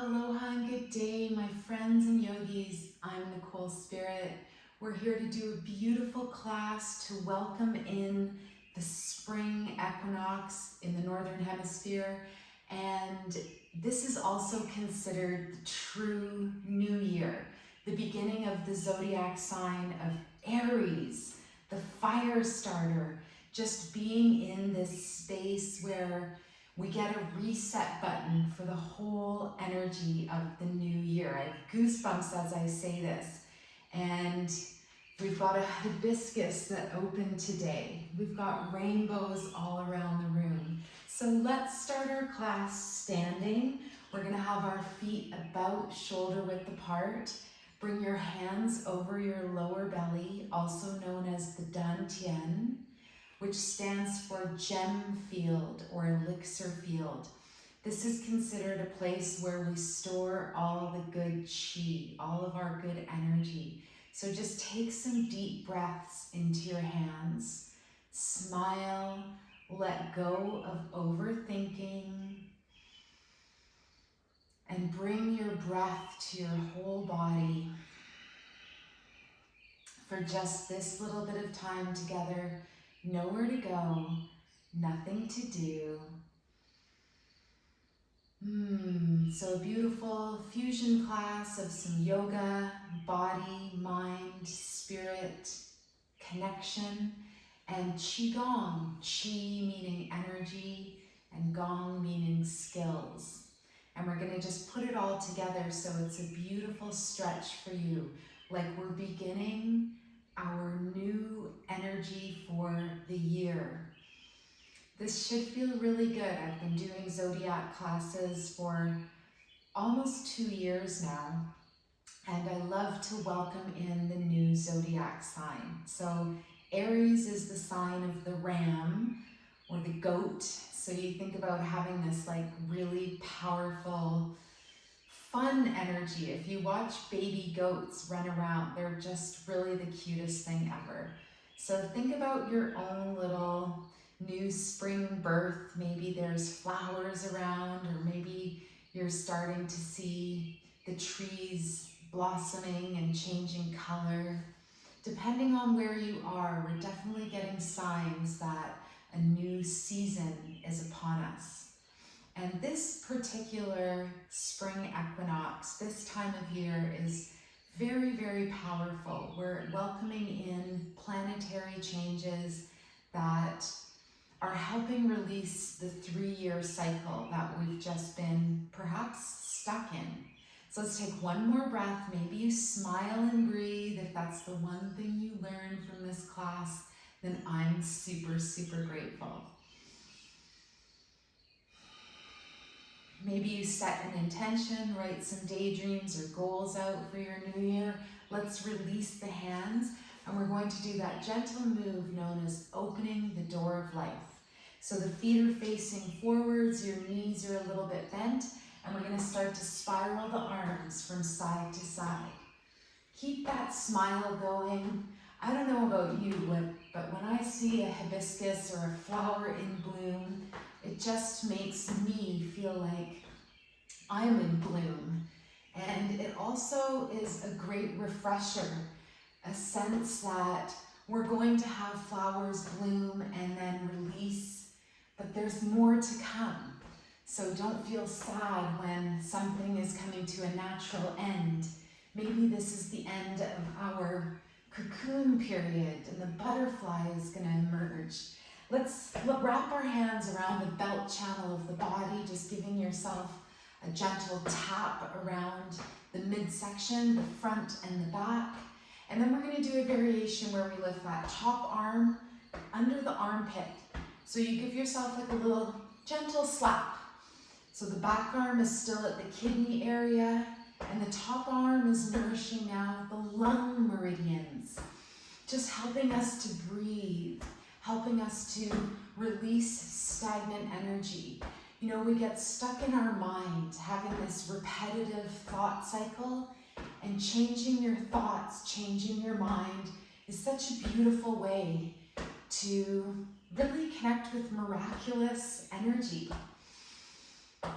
Aloha and good day, my friends and yogis. I'm Nicole Spirit. We're here to do a beautiful class to welcome in the Spring Equinox in the Northern Hemisphere. And this is also considered the true new year, the beginning of the Zodiac sign of Aries, the fire starter, just being in this space where we get a reset button for the whole energy of the new year. I have goosebumps as I say this. And we've got a hibiscus that opened today. We've got rainbows all around the room. So let's start our class standing. We're gonna have our feet about shoulder width apart. Bring your hands over your lower belly, also known as the dantian, which stands for gem field or elixir field. This is considered a place where we store all the good Qi, all of our good energy. So just take some deep breaths into your hands. Smile, let go of overthinking, and bring your breath to your whole body. For just this little bit of time together, nowhere to go, nothing to do. So a beautiful fusion class of some yoga, body, mind, spirit, connection, and Qi Gong, Qi meaning energy and Gong meaning skills. And we're gonna just put it all together so it's a beautiful stretch for you, like we're beginning our new energy for the year. This should feel really good. I've been doing Zodiac classes for almost 2 years now, and I love to welcome in the new Zodiac sign. So Aries is the sign of the ram or the goat. So you think about having this like really powerful, fun energy. If you watch baby goats run around, they're just really the cutest thing ever. So think about your own little new spring birth. Maybe there's flowers around, or maybe you're starting to see the trees blossoming and changing color. Depending on where you are, we're definitely getting signs that a new season is upon us. And this particular spring equinox, this time of year, is very, very powerful. We're welcoming in planetary changes that are helping release the 3-year cycle that we've just been perhaps stuck in. So let's take one more breath. Maybe you smile and breathe. If that's the one thing you learned from this class, then I'm super, super grateful. Maybe you set an intention, write some daydreams or goals out for your new year. Let's release the hands, and we're going to do that gentle move known as opening the door of life. So the feet are facing forwards, your knees are a little bit bent, and we're going to start to spiral the arms from side to side. Keep that smile going. I don't know about you, but when I see a hibiscus or a flower in bloom, it just makes me feel like I'm in bloom. And it also is a great refresher, a sense that we're going to have flowers bloom and then release, but there's more to come. So don't feel sad when something is coming to a natural end. Maybe this is the end of our cocoon period and the butterfly is going to emerge. Let's wrap our hands around the belt channel of the body, just giving yourself a gentle tap around the midsection, the front and the back. And then we're going to do a variation where we lift that top arm under the armpit. So you give yourself like a little gentle slap. So the back arm is still at the kidney area, and the top arm is nourishing now the lung meridians, just helping us to breathe, helping us to release stagnant energy. You know, we get stuck in our mind, having this repetitive thought cycle, and changing your thoughts, changing your mind is such a beautiful way to really connect with miraculous energy.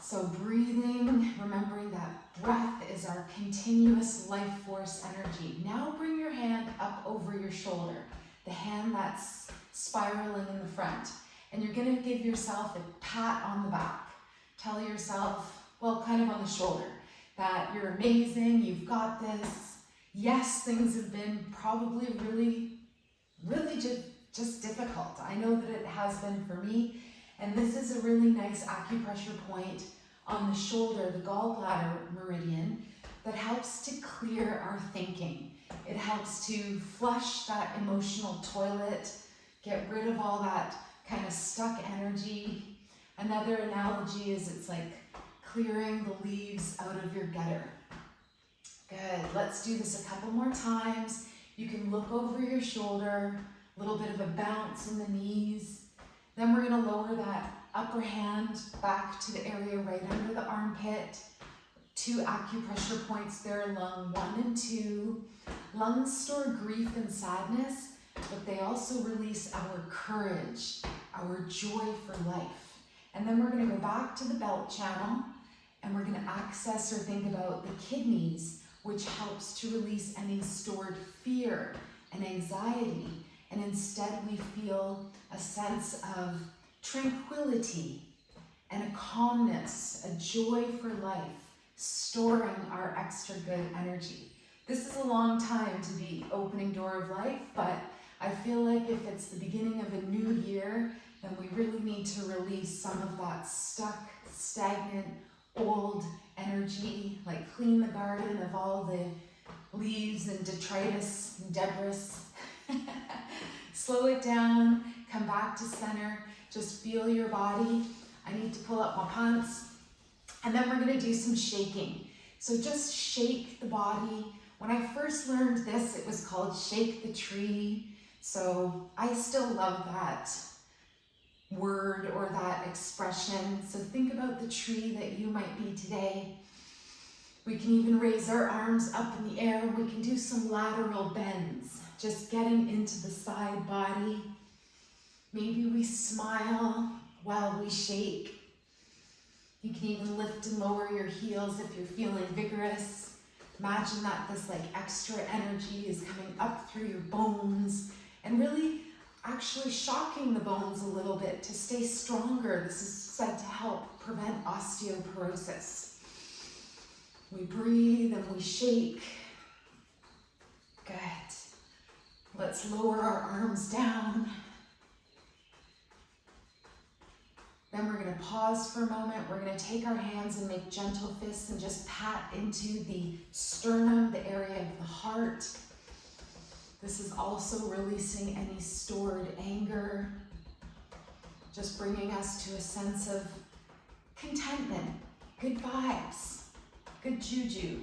So breathing, remembering that breath is our continuous life force energy. Now bring your hand up over your shoulder, the hand that's spiraling in the front. And you're gonna give yourself a pat on the back. Tell yourself, well, kind of on the shoulder, that you're amazing, you've got this. Yes, things have been probably really just difficult. I know that it has been for me. And this is a really nice acupressure point on the shoulder, the gallbladder meridian, that helps to clear our thinking. It helps to flush that emotional toilet, get rid of all that kind of stuck energy. Another analogy is it's like clearing the leaves out of your gutter. Good, let's do this a couple more times. You can look over your shoulder, a little bit of a bounce in the knees. Then we're gonna lower that upper hand back to the area right under the armpit. 2 acupressure points there, lung 1 and 2. Lungs store grief and sadness, but they also release our courage, our joy for life. And then we're gonna go back to the belt channel, and we're gonna access or think about the kidneys, which helps to release any stored fear and anxiety. And instead we feel a sense of tranquility and a calmness, a joy for life, storing our extra good energy. This is a long time to be opening door of life, but I feel like if it's the beginning of a new year, then we really need to release some of that stuck, stagnant, old energy, like clean the garden of all the leaves and detritus and debris. Slow it down, come back to center, just feel your body. I need to pull up my pants. And then we're gonna do some shaking. So just shake the body. When I first learned this, it was called shake the tree. So I still love that word or that expression. So think about the tree that you might be today. We can even raise our arms up in the air, and we can do some lateral bends. Just getting into the side body. Maybe we smile while we shake. You can even lift and lower your heels if you're feeling vigorous. Imagine that this like extra energy is coming up through your bones and really actually shocking the bones a little bit to stay stronger. This is said to help prevent osteoporosis. We breathe and we shake. Good. Let's lower our arms down. Then we're going to pause for a moment. We're going to take our hands and make gentle fists and just pat into the sternum, the area of the heart. This is also releasing any stored anger, just bringing us to a sense of contentment, good vibes, good juju.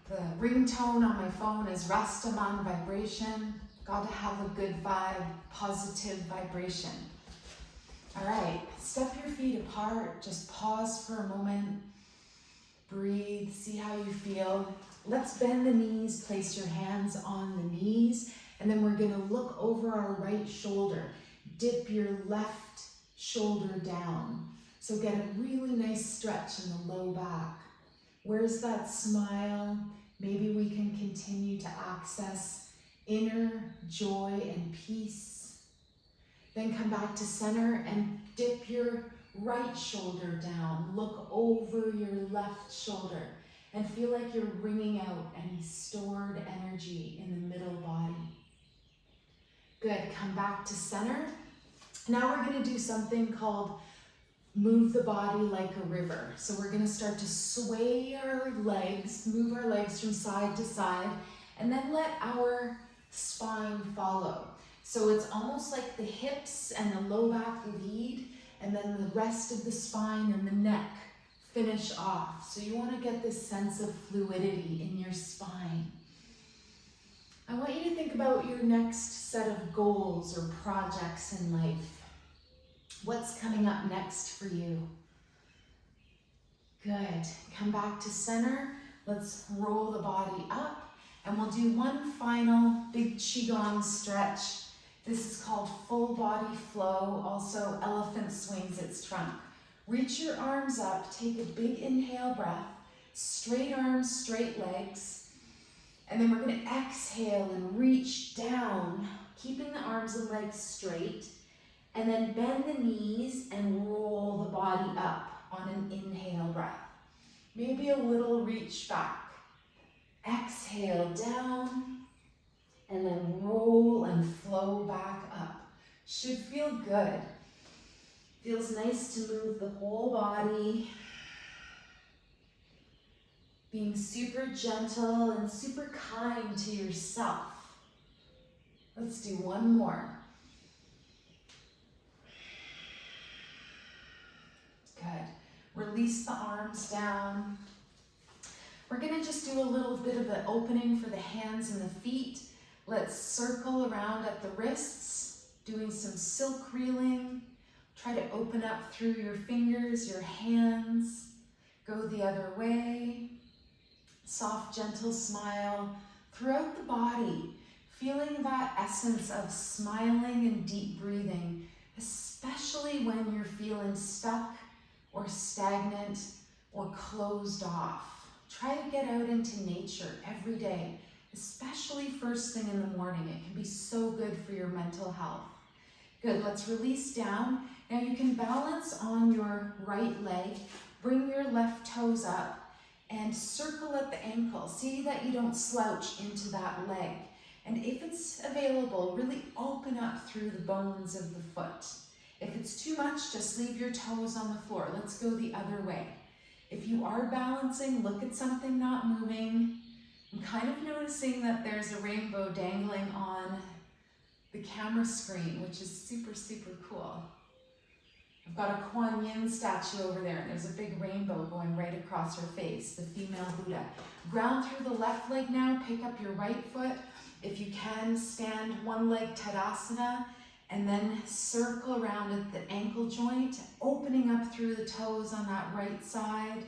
The ringtone on my phone is Rastaman vibration. Gotta have a good vibe, positive vibration. All right, step your feet apart. Just pause for a moment. Breathe, see how you feel. Let's bend the knees, place your hands on the knees, and then we're gonna look over our right shoulder. Dip your left shoulder down. So get a really nice stretch in the low back. Where's that smile? Maybe we can continue to access inner joy and peace. Then come back to center and dip your right shoulder down. Look over your left shoulder and feel like you're wringing out any stored energy in the middle body. Good, come back to center. Now we're gonna do something called move the body like a river. So we're gonna start to sway our legs, move our legs from side to side, and then let our spine follow. So it's almost like the hips and the low back lead, and then the rest of the spine and the neck finish off. So you wanna get this sense of fluidity in your spine. I want you to think about your next set of goals or projects in life. What's coming up next for you? Good. Come back to center. Let's roll the body up, and we'll do one final big Qi Gong stretch. This is called full body flow. Also, elephant swings its trunk. Reach your arms up, take a big inhale breath, straight arms, straight legs. And then we're gonna exhale and reach down, keeping the arms and legs straight. And then bend the knees and roll the body up on an inhale breath. Maybe a little reach back. Exhale down, and then roll and flow back up. Should feel good. Feels nice to move the whole body. Being super gentle and super kind to yourself. Let's do one more. Good. Release the arms down. We're gonna just do a little bit of an opening for the hands and the feet. Let's circle around at the wrists, doing some silk reeling. Try to open up through your fingers, your hands. Go the other way. Soft, gentle smile throughout the body. Feeling that essence of smiling and deep breathing, especially when you're feeling stuck or stagnant or closed off. Try to get out into nature every day, especially first thing in the morning. It can be so good for your mental health. Good, let's release down. Now you can balance on your right leg, bring your left toes up and circle at the ankle. See that you don't slouch into that leg. And if it's available, really open up through the bones of the foot. If it's too much, just leave your toes on the floor. Let's go the other way. If you are balancing, look at something not moving. I'm kind of noticing that there's a rainbow dangling on the camera screen, which is super, super cool. I've got a Kuan Yin statue over there, and there's a big rainbow going right across her face, the female Buddha. Ground through the left leg now, pick up your right foot. If you can, stand one leg Tadasana, and then circle around at the ankle joint, opening up through the toes on that right side.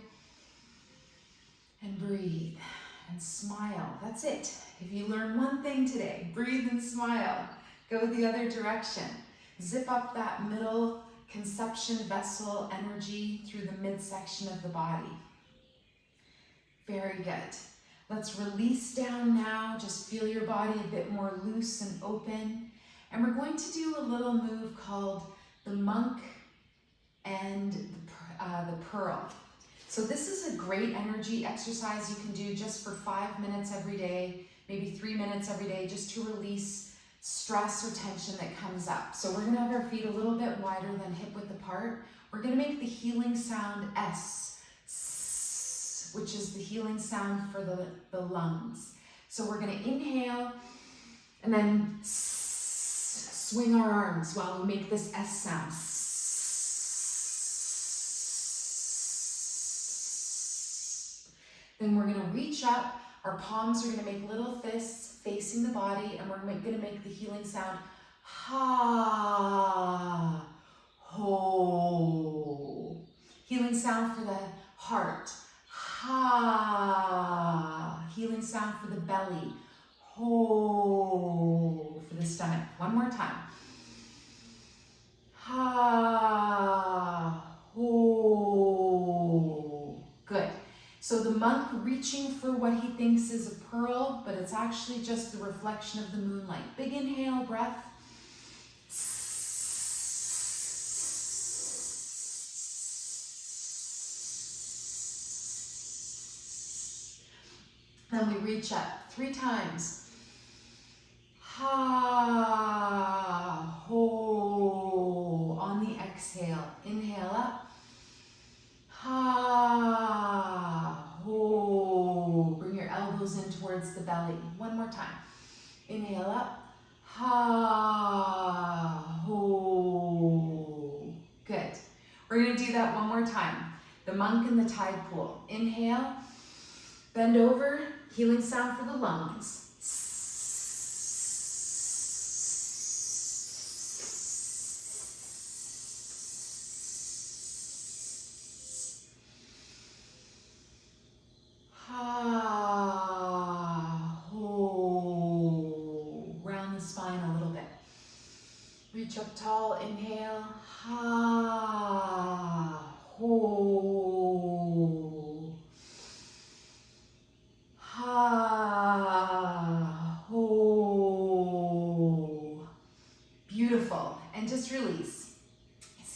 And breathe and smile. That's it. If you learn one thing today, breathe and smile. Go the other direction. Zip up that middle conception vessel energy through the midsection of the body. Very good. Let's release down now. Just feel your body a bit more loose and open. And we're going to do a little move called the monk and the pearl. So this is a great energy exercise you can do just for 5 minutes every day, maybe 3 minutes every day, just to release stress or tension that comes up. So we're gonna have our feet a little bit wider than hip width apart. We're gonna make the healing sound S, which is the healing sound for the lungs. So we're gonna inhale and then swing our arms while we make this S sound. Then we're gonna reach up, our palms are gonna make little fists facing the body, and we're gonna make the healing sound, ha, ho. Healing sound for the heart, ha. Healing sound for the belly, ho, for the stomach. One more time. Ha, ho. Good. So the monk reaching for what he thinks is a pearl, but it's actually just the reflection of the moonlight. Big inhale, breath. Then we reach up 3 times. Ha, ho. On the exhale, inhale up. Ha, ho. Bring your elbows in towards the belly. One more time. Inhale up. Ha, ho. Good. We're going to do that one more time. The monk in the tide pool. Inhale. Bend over. Healing sound for the lungs. Ha, ho. Round the spine a little bit.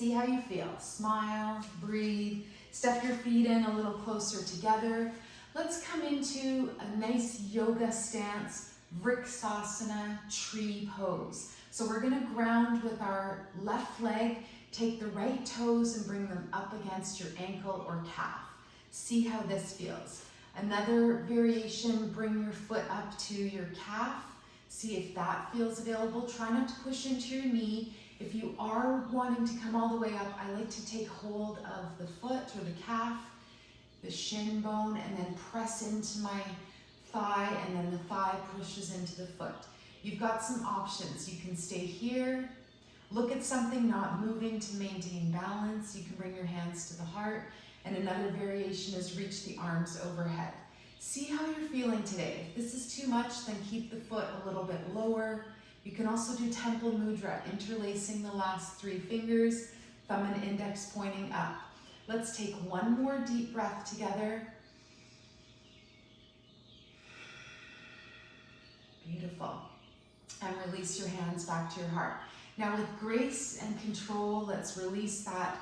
See how you feel. Smile, breathe, step your feet in a little closer together. Let's come into a nice yoga stance, Vriksasana tree pose. So we're gonna ground with our left leg, take the right toes and bring them up against your ankle or calf. See how this feels. Another variation, bring your foot up to your calf. See if that feels available. Try not to push into your knee. If you are wanting to come all the way up, I like to take hold of the foot or the calf, the shin bone, and then press into my thigh, and then the thigh pushes into the foot. You've got some options. You can stay here, look at something not moving to maintain balance. You can bring your hands to the heart, and another variation is reach the arms overhead. See how you're feeling today. If this is too much, then keep the foot a little bit lower. You can also do temple mudra, interlacing the last 3 fingers, thumb and index pointing up. Let's take one more deep breath together. Beautiful. And release your hands back to your heart. Now with grace and control, let's release that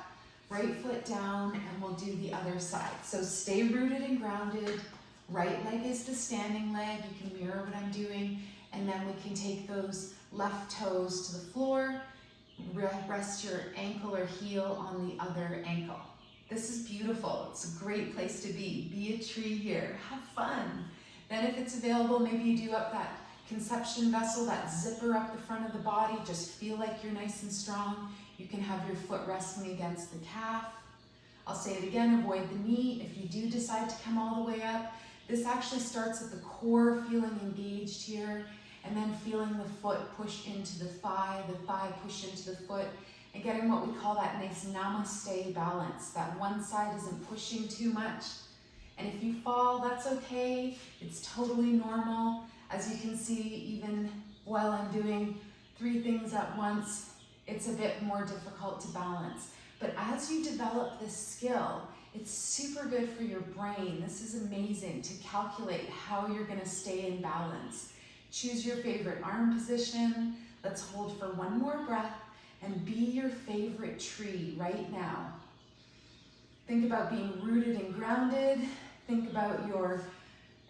right foot down and we'll do the other side. So stay rooted and grounded. Right leg is the standing leg. You can mirror what I'm doing. And then we can take those left toes to the floor. Rest your ankle or heel on the other ankle. This is beautiful. It's a great place to be. Be a tree here. Have fun. Then if it's available, maybe you do up that conception vessel, that zipper up the front of the body. Just feel like you're nice and strong. You can have your foot resting against the calf. I'll say it again, avoid the knee. If you do decide to come all the way up, this actually starts at the core, feeling engaged here, and then feeling the foot push into the thigh push into the foot, and getting what we call that nice namaste balance, that one side isn't pushing too much. And if you fall, that's okay. It's totally normal. As you can see, even while I'm doing 3 things at once, it's a bit more difficult to balance. But as you develop this skill, it's super good for your brain. This is amazing to calculate how you're gonna stay in balance. Choose your favorite arm position. Let's hold for one more breath and be your favorite tree right now. Think about being rooted and grounded. Think about your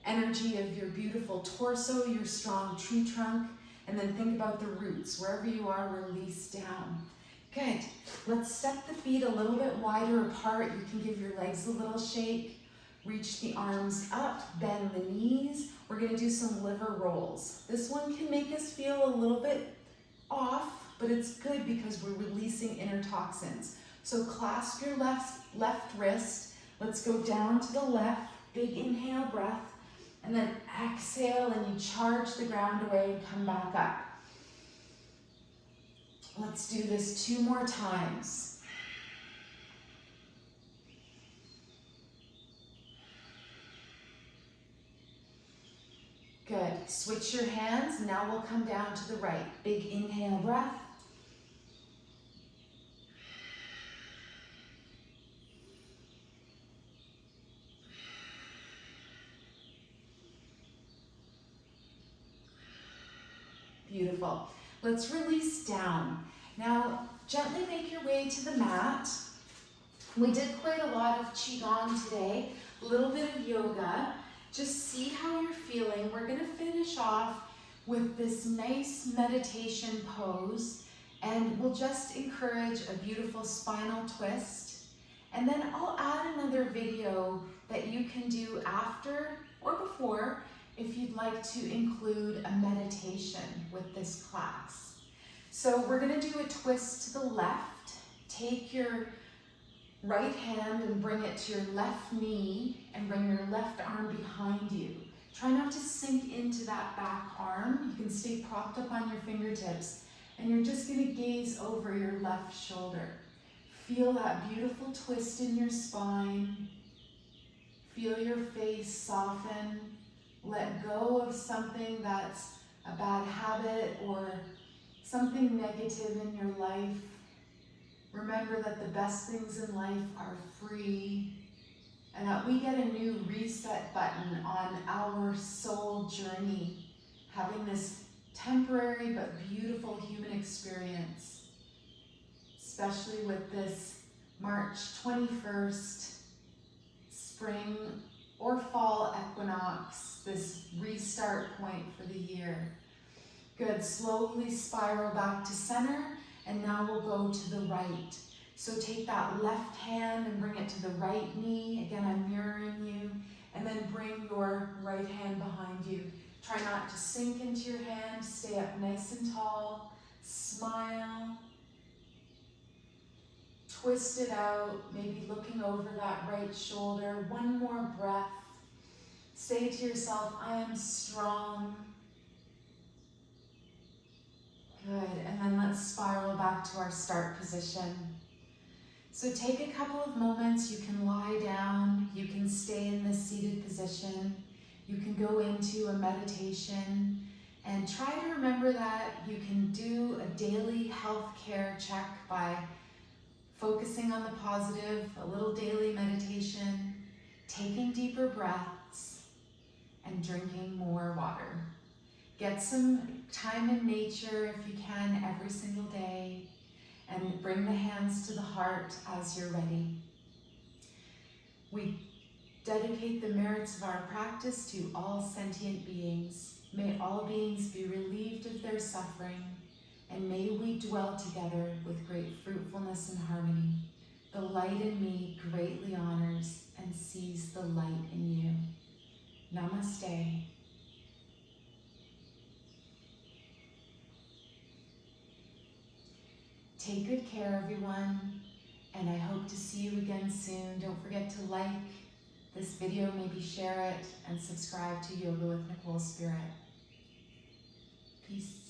energy of your beautiful torso, your strong tree trunk, and then think about the roots. Wherever you are, release down. Good. Let's step the feet a little bit wider apart. You can give your legs a little shake. Reach the arms up, bend the knees. We're gonna do some liver rolls. This one can make us feel a little bit off, but it's good because we're releasing inner toxins. So clasp your left wrist. Let's go down to the left. Big inhale, breath. And then exhale, and you charge the ground away and come back up. Let's do this 2 more times. Good. Switch your hands. Now we'll come down to the right. Big inhale, breath. Beautiful. Let's release down. Now, gently make your way to the mat. We did quite a lot of Qi Gong today, a little bit of yoga. Just see how you're feeling. We're gonna finish off with this nice meditation pose, and we'll just encourage a beautiful spinal twist. And then I'll add another video that you can do after or before if you'd like to include a meditation with this class. So we're gonna do a twist to the left. Take your right hand and bring it to your left knee and bring your left arm behind you. Try not to sink into that back arm. You can stay propped up on your fingertips, and you're just gonna gaze over your left shoulder. Feel that beautiful twist in your spine. Feel your face soften. Let go of something that's a bad habit or something negative in your life. Remember that the best things in life are free, and that we get a new reset button on our soul journey, having this temporary but beautiful human experience. especially with this March 21st spring or fall equinox, this restart point for the year. Good, slowly spiral back to center, and now we'll go to the right. So take that left hand and bring it to the right knee. Again, I'm mirroring you. And then bring your right hand behind you. Try not to sink into your hand. Stay up nice and tall. Smile. Twist it out, maybe looking over that right shoulder. One more breath. Say to yourself, I am strong. Good, and then let's spiral back to our start position. So take a couple of moments. You can lie down, you can stay in this seated position, you can go into a meditation, and try to remember that you can do a daily health care check by focusing on the positive, a little daily meditation, taking deeper breaths, and drinking more water. Get some time in nature if you can every single day, and bring the hands to the heart as you're ready. We dedicate the merits of our practice to all sentient beings. May all beings be relieved of their suffering, and may we dwell together with great fruitfulness and harmony. The light in me greatly honors and sees the light in you. Namaste. Take good care, everyone, and I hope to see you again soon. Don't forget to like this video, maybe share it, and subscribe to Yoga with Nicole Spirit. Peace.